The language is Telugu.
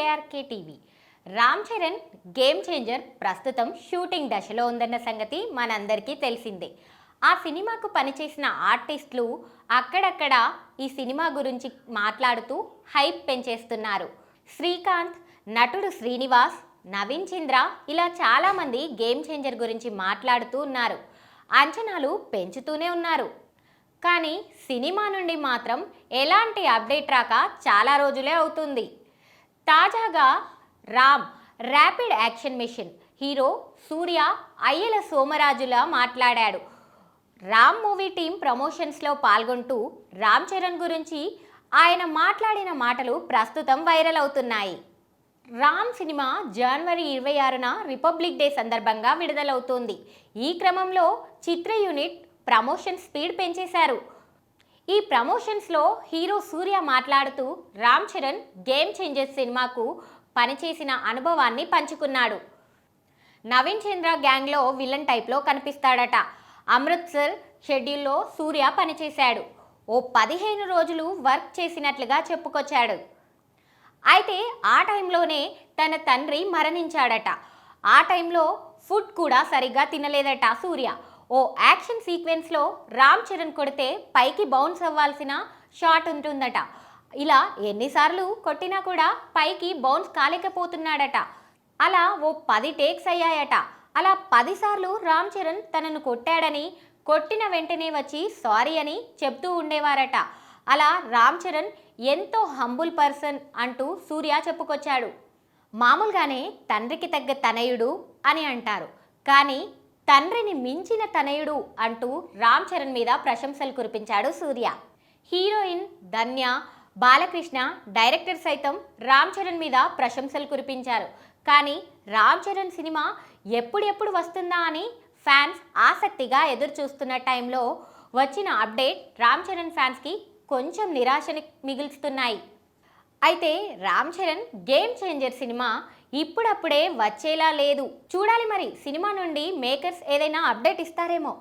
ARK TV. Ram Charan game changer ప్రస్తుతం షూటింగ్ దశలో ఉందన్న సంగతి మనందరికీ తెలిసిందే. ఆ సినిమాకు పనిచేసిన ఆర్టిస్టులు అక్కడక్కడ ఈ సినిమా గురించి మాట్లాడుతూ హైప్ పెంచేస్తున్నారు. శ్రీకాంత్, నటుడు శ్రీనివాస్, నవీన్ చంద్ర ఇలా చాలామంది గేమ్ చేంజర్ గురించి మాట్లాడుతూ ఉన్నారు. అంచనాలు పెంచుతూనే ఉన్నారు. కానీ సినిమా నుండి మాత్రం ఎలాంటి అప్డేట్ రాక చాలా రోజులే అవుతుంది. తాజాగా Ram rapid action mission hero Surya Ayyala సోమరాజులా మాట్లాడాడు. రామ్ మూవీ టీం ప్రమోషన్స్లో పాల్గొంటూ రామ్ చరణ్ గురించి ఆయన మాట్లాడిన మాటలు ప్రస్తుతం వైరల్ అవుతున్నాయి. రామ్ సినిమా జనవరి 26న రిపబ్లిక్ డే సందర్భంగా విడుదలవుతోంది. ఈ క్రమంలో చిత్ర యూనిట్ ప్రమోషన్ స్పీడ్ పెంచేశారు. ఈ ప్రమోషన్స్లో హీరో సూర్య మాట్లాడుతూ రామ్ చరణ్ గేమ్ చేంజర్ సినిమాకు పనిచేసిన అనుభవాన్ని పంచుకున్నాడు. నవీన్ చంద్ర గ్యాంగ్లో విలన్ టైప్లో కనిపిస్తాడట. అమృత్సర్ షెడ్యూల్లో సూర్య పనిచేశాడు. ఓ 15 రోజులు వర్క్ చేసినట్లుగా చెప్పుకొచ్చాడు. అయితే ఆ టైంలోనే తన తండ్రి మరణించాడట. ఆ టైంలో ఫుడ్ కూడా సరిగ్గా తినలేదట సూర్య. ఓ యాక్షన్ సీక్వెన్స్లో రామ్ చరణ్ కొడితే పైకి బౌన్స్ అవ్వాల్సిన షాట్ ఉంటుందట. ఇలా ఎన్నిసార్లు కొట్టినా కూడా పైకి బౌన్స్ కాలేకపోతున్నాడట. అలా ఓ 10 టేక్స్ అయ్యాయట. అలా 10 సార్లు రామ్ చరణ్ తనను కొట్టాడని, కొట్టిన వెంటనే వచ్చి సారీ అని చెప్తూ ఉండేవారట. అలా రామ్ చరణ్ ఎంతో హంబుల్ పర్సన్ అంటూ సూర్య చెప్పుకొచ్చాడు. మామూలుగానే తండ్రికి తగ్గ తనయుడు అని అంటారు, కానీ తండ్రిని మించిన తనయుడు అంటూ రామ్ చరణ్ మీద ప్రశంసలు కురిపించాడు సూర్య. హీరోయిన్ ధన్య, బాలకృష్ణ, డైరెక్టర్ సైతం రామ్ చరణ్ మీద ప్రశంసలు కురిపించారు. కానీ రామ్ చరణ్ సినిమా ఎప్పుడెప్పుడు వస్తుందా అని ఫ్యాన్స్ ఆసక్తిగా ఎదురు చూస్తున్న టైంలో వచ్చిన అప్డేట్ రామ్ చరణ్ ఫ్యాన్స్కి కొంచెం నిరాశని మిగుల్చుతున్నాయి. అయితే రామ్ చరణ్ గేమ్ చేంజర్ సినిమా ఇప్పుడప్పుడే వచ్చేలా లేదు. చూడాలి మరి సినిమా నుండి మేకర్స్ ఏదైనా అప్డేట్ ఇస్తారేమో.